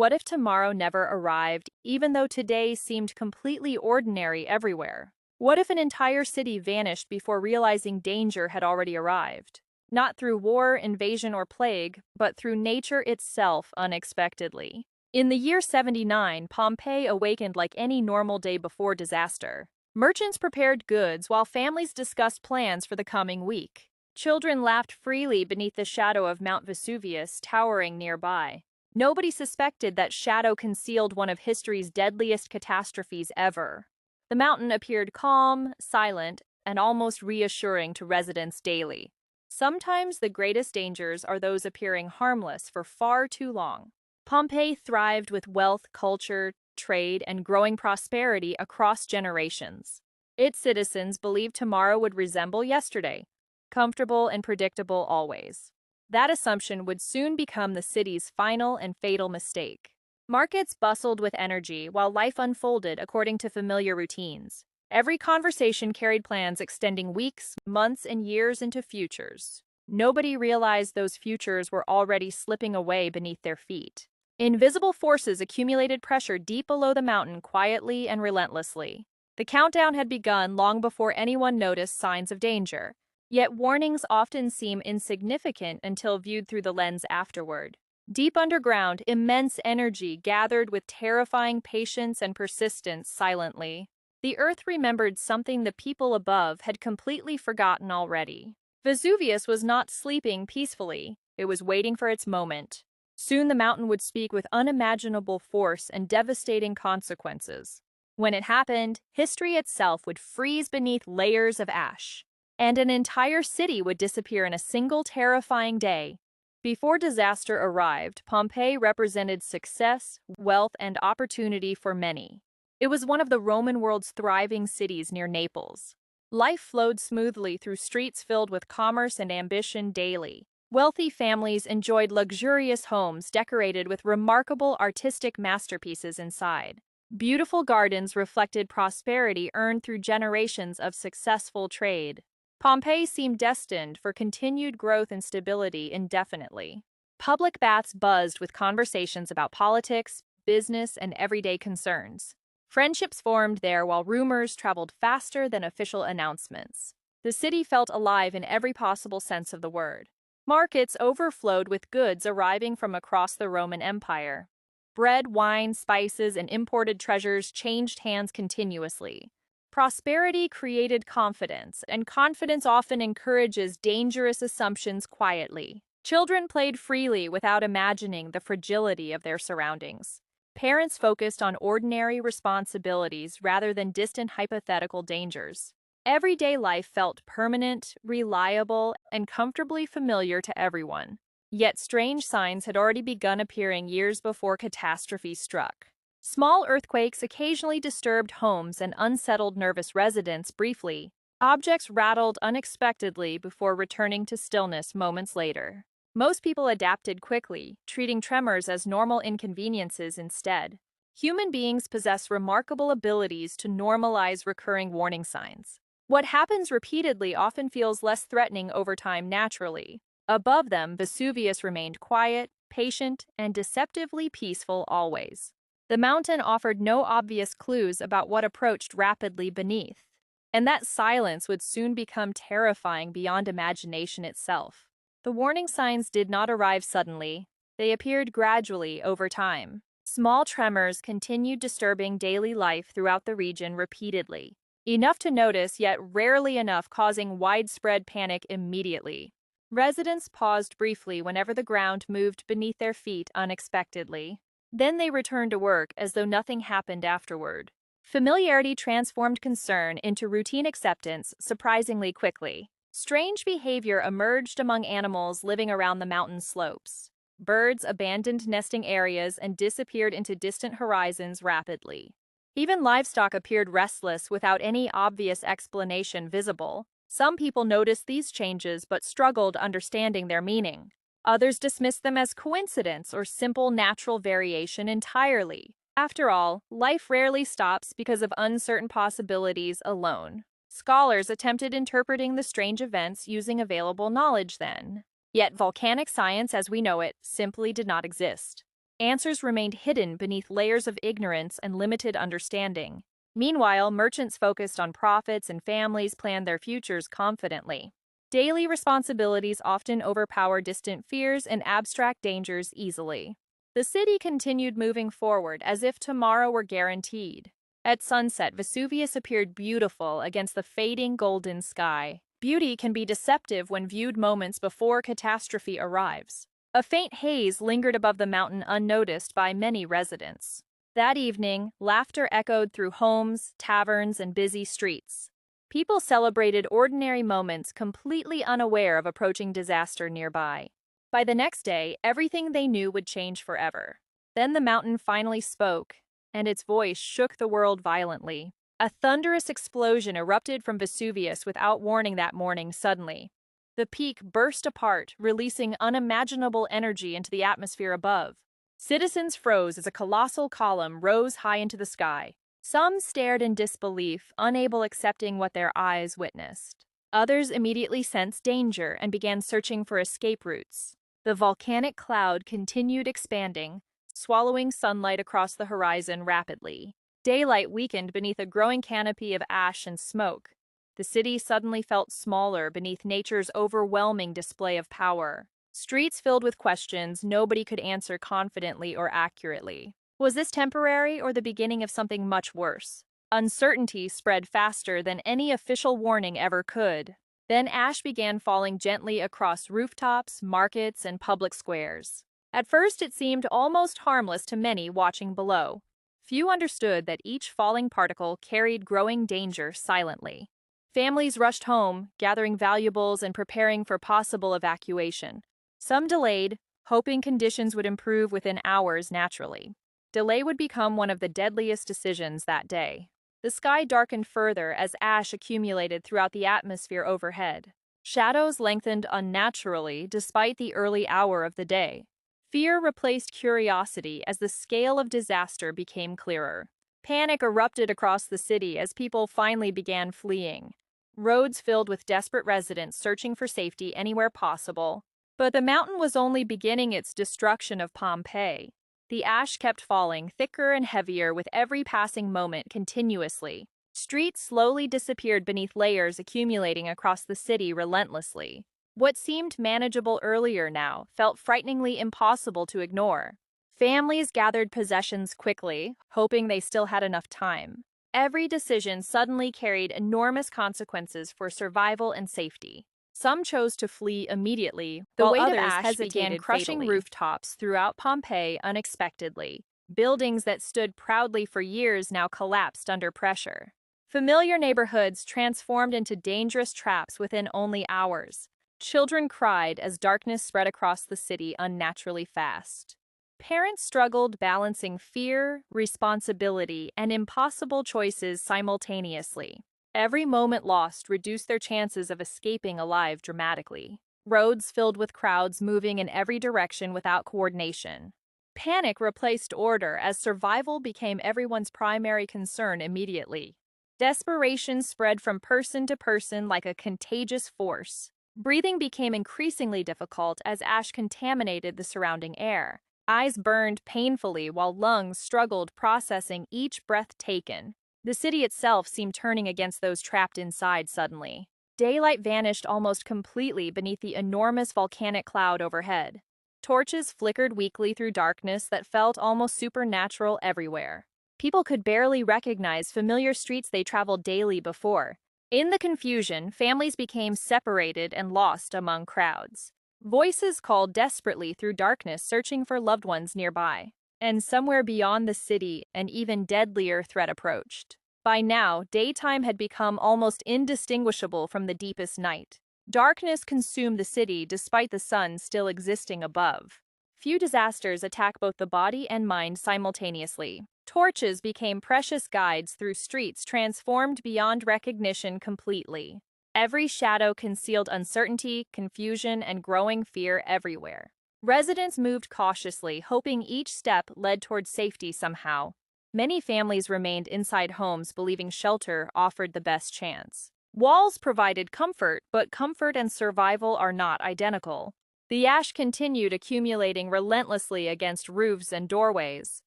What if tomorrow never arrived, even though today seemed completely ordinary everywhere? What if an entire city vanished before realizing danger had already arrived? Not through war, invasion, or plague, but through nature itself unexpectedly. In the year 79, Pompeii awakened like any normal day before disaster. Merchants prepared goods while families discussed plans for the coming week. Children laughed freely beneath the shadow of Mount Vesuvius towering nearby. Nobody suspected that shadow concealed one of history's deadliest catastrophes ever. The mountain appeared calm, silent, and almost reassuring to residents daily. Sometimes the greatest dangers are those appearing harmless for far too long. Pompeii thrived with wealth, culture, trade, and growing prosperity across generations. Its citizens believed tomorrow would resemble yesterday, comfortable and predictable always. That assumption would soon become the city's final and fatal mistake. Markets bustled with energy while life unfolded according to familiar routines. Every conversation carried plans extending weeks, months, and years into futures. Nobody realized those futures were already slipping away beneath their feet. Invisible forces accumulated pressure deep below the mountain quietly and relentlessly. The countdown had begun long before anyone noticed signs of danger. Yet warnings often seem insignificant until viewed through the lens afterward. Deep underground, immense energy gathered with terrifying patience and persistence silently. The earth remembered something the people above had completely forgotten already. Vesuvius was not sleeping peacefully. It was waiting for its moment. Soon the mountain would speak with unimaginable force and devastating consequences. When it happened, history itself would freeze beneath layers of ash, and an entire city would disappear in a single terrifying day. Before disaster arrived, Pompeii represented success, wealth, and opportunity for many. It was one of the Roman world's thriving cities near Naples. Life flowed smoothly through streets filled with commerce and ambition daily. Wealthy families enjoyed luxurious homes decorated with remarkable artistic masterpieces inside. Beautiful gardens reflected prosperity earned through generations of successful trade. Pompeii seemed destined for continued growth and stability indefinitely. Public baths buzzed with conversations about politics, business, and everyday concerns. Friendships formed there while rumors traveled faster than official announcements. The city felt alive in every possible sense of the word. Markets overflowed with goods arriving from across the Roman Empire. Bread, wine, spices, and imported treasures changed hands continuously. Prosperity created confidence, and confidence often encourages dangerous assumptions quietly. Children played freely without imagining the fragility of their surroundings. Parents focused on ordinary responsibilities rather than distant hypothetical dangers. Everyday life felt permanent, reliable, and comfortably familiar to everyone. Yet strange signs had already begun appearing years before catastrophe struck. Small earthquakes occasionally disturbed homes and unsettled nervous residents briefly. Objects rattled unexpectedly before returning to stillness moments later. Most people adapted quickly, treating tremors as normal inconveniences instead. Human beings possess remarkable abilities to normalize recurring warning signs. What happens repeatedly often feels less threatening over time naturally. Above them, Vesuvius remained quiet, patient, and deceptively peaceful always. The mountain offered no obvious clues about what approached rapidly beneath, and that silence would soon become terrifying beyond imagination itself. The warning signs did not arrive suddenly. They appeared gradually over time. Small tremors continued disturbing daily life throughout the region repeatedly. Enough to notice, yet rarely enough causing widespread panic immediately. Residents paused briefly whenever the ground moved beneath their feet unexpectedly. Then they returned to work as though nothing happened afterward. Familiarity transformed concern into routine acceptance surprisingly quickly. Strange behavior emerged among animals living around the mountain slopes. Birds abandoned nesting areas and disappeared into distant horizons rapidly. Even livestock appeared restless without any obvious explanation visible. Some people noticed these changes but struggled understanding their meaning. Others dismissed them as coincidence or simple natural variation entirely. After all, life rarely stops because of uncertain possibilities alone. Scholars attempted interpreting the strange events using available knowledge then. Yet volcanic science as we know it simply did not exist. Answers remained hidden beneath layers of ignorance and limited understanding. Meanwhile, merchants focused on profits and families planned their futures confidently. Daily responsibilities often overpower distant fears and abstract dangers easily. The city continued moving forward as if tomorrow were guaranteed. At sunset, Vesuvius appeared beautiful against the fading golden sky. Beauty can be deceptive when viewed moments before catastrophe arrives. A faint haze lingered above the mountain unnoticed by many residents. That evening, laughter echoed through homes, taverns, and busy streets. People celebrated ordinary moments completely unaware of approaching disaster nearby. By the next day, everything they knew would change forever. Then the mountain finally spoke, and its voice shook the world violently. A thunderous explosion erupted from Vesuvius without warning that morning suddenly. The peak burst apart, releasing unimaginable energy into the atmosphere above. Citizens froze as a colossal column rose high into the sky. Some stared in disbelief, unable accepting what their eyes witnessed. Others immediately sensed danger and began searching for escape routes. The volcanic cloud continued expanding, swallowing sunlight across the horizon rapidly. Daylight weakened beneath a growing canopy of ash and smoke. The city suddenly felt smaller beneath nature's overwhelming display of power. Streets filled with questions nobody could answer confidently or accurately. Was this temporary or the beginning of something much worse? Uncertainty spread faster than any official warning ever could. Then ash began falling gently across rooftops, markets, and public squares. At first it seemed almost harmless to many watching below. Few understood that each falling particle carried growing danger silently. Families rushed home, gathering valuables and preparing for possible evacuation. Some delayed, hoping conditions would improve within hours naturally. Delay would become one of the deadliest decisions that day. The sky darkened further as ash accumulated throughout the atmosphere overhead. Shadows lengthened unnaturally despite the early hour of the day. Fear replaced curiosity as the scale of disaster became clearer. Panic erupted across the city as people finally began fleeing. Roads filled with desperate residents searching for safety anywhere possible. But the mountain was only beginning its destruction of Pompeii. The ash kept falling, thicker and heavier with every passing moment continuously. Streets slowly disappeared beneath layers accumulating across the city relentlessly. What seemed manageable earlier now felt frighteningly impossible to ignore. Families gathered possessions quickly, hoping they still had enough time. Every decision suddenly carried enormous consequences for survival and safety. Some chose to flee immediately, while others began crushing rooftops throughout Pompeii unexpectedly. Buildings that stood proudly for years now collapsed under pressure. Familiar neighborhoods transformed into dangerous traps within only hours. Children cried as darkness spread across the city unnaturally fast. Parents struggled balancing fear, responsibility, and impossible choices simultaneously. Every moment lost reduced their chances of escaping alive dramatically. Roads filled with crowds moving in every direction without coordination. Panic replaced order as survival became everyone's primary concern immediately. Desperation spread from person to person like a contagious force. Breathing became increasingly difficult as ash contaminated the surrounding air. Eyes burned painfully while lungs struggled processing each breath taken. The city itself seemed turning against those trapped inside suddenly. Daylight vanished almost completely beneath the enormous volcanic cloud overhead. Torches flickered weakly through darkness that felt almost supernatural everywhere. People could barely recognize familiar streets they traveled daily before. In the confusion, families became separated and lost among crowds. Voices called desperately through darkness searching for loved ones nearby. And somewhere beyond the city, an even deadlier threat approached. By now, daytime had become almost indistinguishable from the deepest night. Darkness consumed the city despite the sun still existing above. Few disasters attack both the body and mind simultaneously. Torches became precious guides through streets transformed beyond recognition completely. Every shadow concealed uncertainty, confusion, and growing fear everywhere. Residents moved cautiously, hoping each step led toward safety somehow. Many families remained inside homes, believing shelter offered the best chance. Walls provided comfort, but comfort and survival are not identical. The ash continued accumulating relentlessly against roofs and doorways.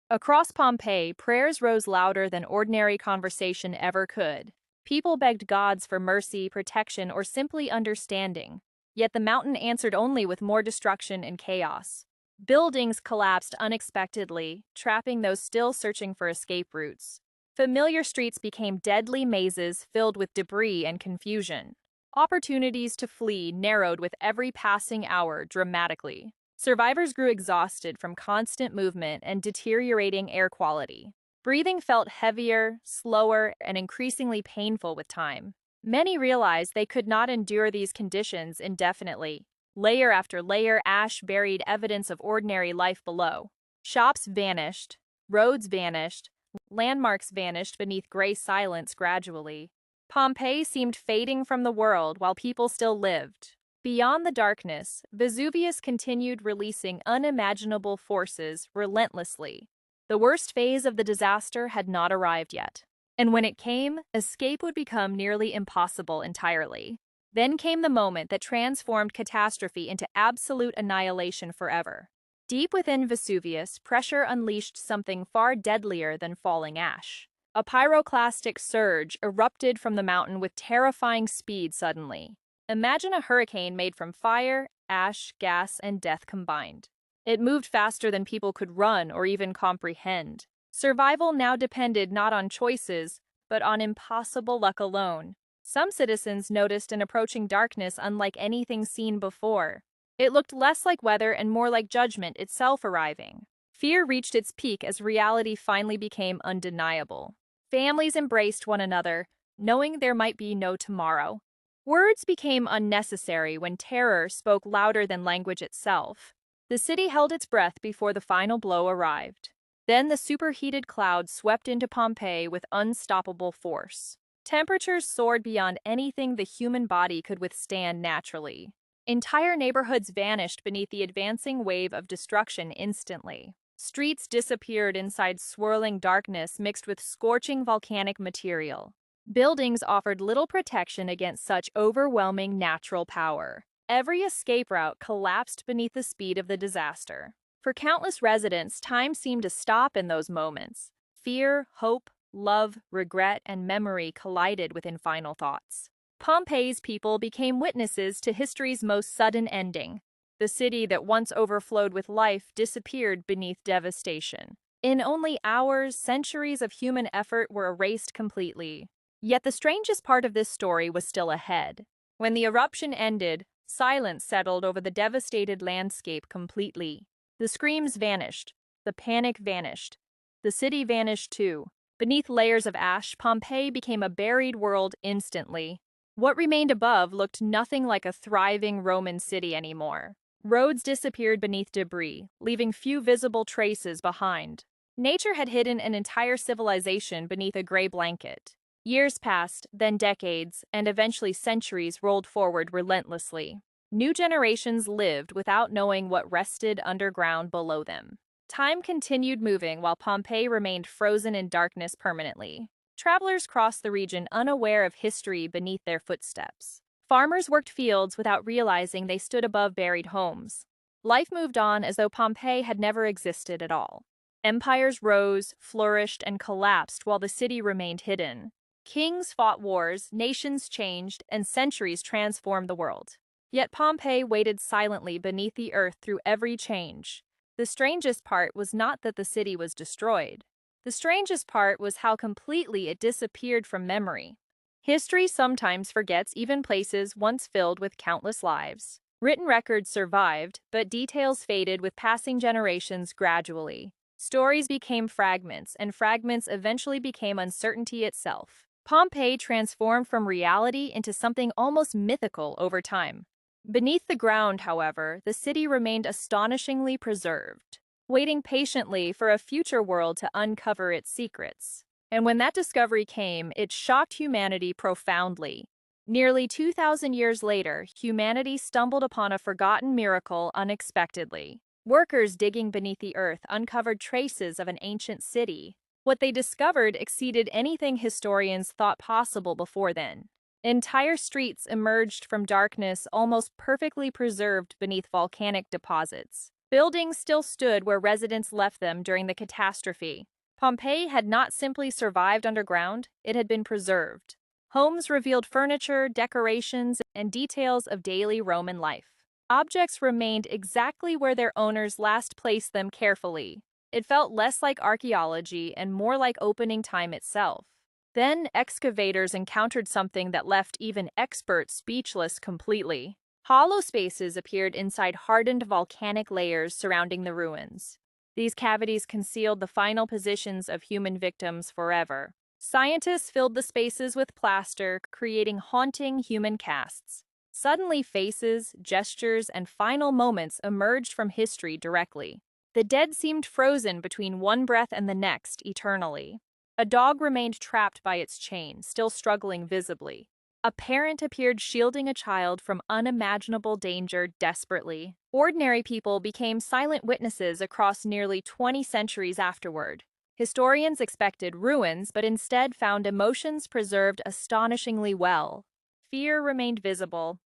Across Pompeii, prayers rose louder than ordinary conversation ever could. People begged gods for mercy, protection, or simply understanding. Yet the mountain answered only with more destruction and chaos. Buildings collapsed unexpectedly, trapping those still searching for escape routes. Familiar streets became deadly mazes filled with debris and confusion. Opportunities to flee narrowed with every passing hour dramatically. Survivors grew exhausted from constant movement and deteriorating air quality. Breathing felt heavier, slower, and increasingly painful with time. Many realized they could not endure these conditions indefinitely. Layer after layer, ash buried evidence of ordinary life below. Shops vanished, roads vanished, landmarks vanished beneath gray silence gradually. Pompeii seemed fading from the world while people still lived. Beyond the darkness, Vesuvius continued releasing unimaginable forces relentlessly. The worst phase of the disaster had not arrived yet. And when it came, escape would become nearly impossible entirely. Then came the moment that transformed catastrophe into absolute annihilation forever. Deep within Vesuvius, pressure unleashed something far deadlier than falling ash. A pyroclastic surge erupted from the mountain with terrifying speed suddenly. Imagine a hurricane made from fire, ash, gas, and death combined. It moved faster than people could run or even comprehend. Survival now depended not on choices, but on impossible luck alone. Some citizens noticed an approaching darkness unlike anything seen before. It looked less like weather and more like judgment itself arriving. Fear reached its peak as reality finally became undeniable. Families embraced one another, knowing there might be no tomorrow. Words became unnecessary when terror spoke louder than language itself. The city held its breath before the final blow arrived. Then the superheated clouds swept into Pompeii with unstoppable force. Temperatures soared beyond anything the human body could withstand naturally. Entire neighborhoods vanished beneath the advancing wave of destruction instantly. Streets disappeared inside swirling darkness mixed with scorching volcanic material. Buildings offered little protection against such overwhelming natural power. Every escape route collapsed beneath the speed of the disaster. For countless residents, time seemed to stop in those moments. Fear, hope, love, regret, and memory collided within final thoughts. Pompeii's people became witnesses to history's most sudden ending. The city that once overflowed with life disappeared beneath devastation. In only hours, centuries of human effort were erased completely. Yet the strangest part of this story was still ahead. When the eruption ended, silence settled over the devastated landscape completely. The screams vanished. The panic vanished. The city vanished too. Beneath layers of ash, Pompeii became a buried world instantly. What remained above looked nothing like a thriving Roman city anymore. Roads disappeared beneath debris, leaving few visible traces behind. Nature had hidden an entire civilization beneath a gray blanket. Years passed, then decades, and eventually centuries rolled forward relentlessly. New generations lived without knowing what rested underground below them. Time continued moving while Pompeii remained frozen in darkness permanently. Travelers crossed the region unaware of history beneath their footsteps. Farmers worked fields without realizing they stood above buried homes. Life moved on as though Pompeii had never existed at all. Empires rose, flourished, and collapsed while the city remained hidden. Kings fought wars, nations changed, and centuries transformed the world. Yet Pompeii waited silently beneath the earth through every change. The strangest part was not that the city was destroyed. The strangest part was how completely it disappeared from memory. History sometimes forgets even places once filled with countless lives. Written records survived, but details faded with passing generations gradually. Stories became fragments, and fragments eventually became uncertainty itself. Pompeii transformed from reality into something almost mythical over time. Beneath the ground, however, the city remained astonishingly preserved, waiting patiently for a future world to uncover its secrets. And when that discovery came, it shocked humanity profoundly. Nearly 2,000 years later, humanity stumbled upon a forgotten miracle unexpectedly. Workers digging beneath the earth uncovered traces of an ancient city. What they discovered exceeded anything historians thought possible before then. Entire streets emerged from darkness almost perfectly preserved beneath volcanic deposits. Buildings still stood where residents left them during the catastrophe. Pompeii had not simply survived underground, it had been preserved. Homes revealed furniture, decorations, and details of daily Roman life. Objects remained exactly where their owners last placed them carefully. It felt less like archaeology and more like opening time itself. Then excavators encountered something that left even experts speechless completely. Hollow spaces appeared inside hardened volcanic layers surrounding the ruins. These cavities concealed the final positions of human victims forever. Scientists filled the spaces with plaster, creating haunting human casts. Suddenly, faces, gestures, and final moments emerged from history directly. The dead seemed frozen between one breath and the next, eternally. A dog remained trapped by its chain, still struggling visibly. A parent appeared shielding a child from unimaginable danger desperately. Ordinary people became silent witnesses across nearly 20 centuries afterward. Historians expected ruins, but instead found emotions preserved astonishingly well. Fear remained visible.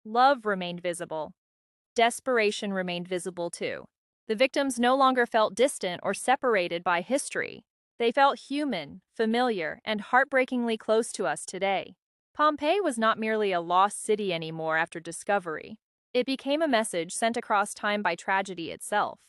Love remained visible. Desperation remained visible too. The victims no longer felt distant or separated by history. They felt human, familiar, and heartbreakingly close to us today. Pompeii was not merely a lost city anymore after discovery. It became a message sent across time by tragedy itself.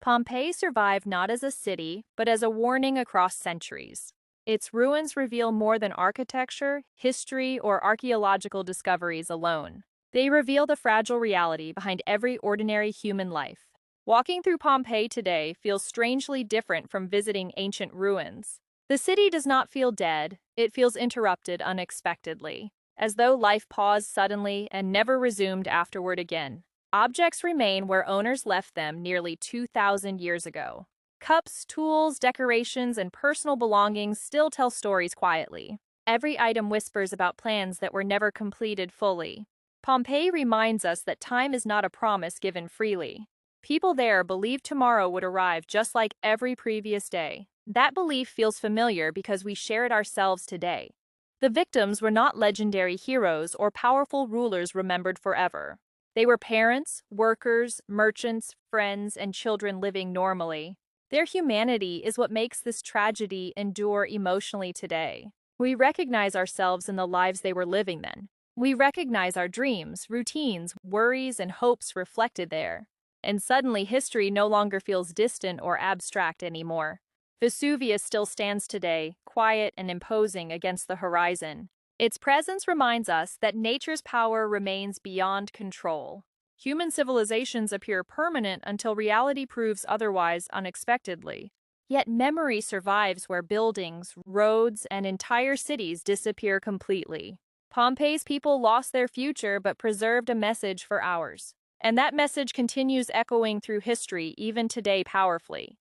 Pompeii survived not as a city, but as a warning across centuries. Its ruins reveal more than architecture, history, or archaeological discoveries alone. They reveal the fragile reality behind every ordinary human life. Walking through Pompeii today feels strangely different from visiting ancient ruins. The city does not feel dead, it feels interrupted unexpectedly, as though life paused suddenly and never resumed afterward again. Objects remain where owners left them nearly 2,000 years ago. Cups, tools, decorations, and personal belongings still tell stories quietly. Every item whispers about plans that were never completed fully. Pompeii reminds us that time is not a promise given freely. People there believed tomorrow would arrive just like every previous day. That belief feels familiar because we share it ourselves today. The victims were not legendary heroes or powerful rulers remembered forever. They were parents, workers, merchants, friends, and children living normally. Their humanity is what makes this tragedy endure emotionally today. We recognize ourselves in the lives they were living then. We recognize our dreams, routines, worries, and hopes reflected there. And suddenly history no longer feels distant or abstract anymore. Vesuvius still stands today, quiet and imposing against the horizon. Its presence reminds us that nature's power remains beyond control. Human civilizations appear permanent until reality proves otherwise unexpectedly. Yet memory survives where buildings, roads, and entire cities disappear completely. Pompeii's people lost their future but preserved a message for ours. And that message continues echoing through history even today powerfully.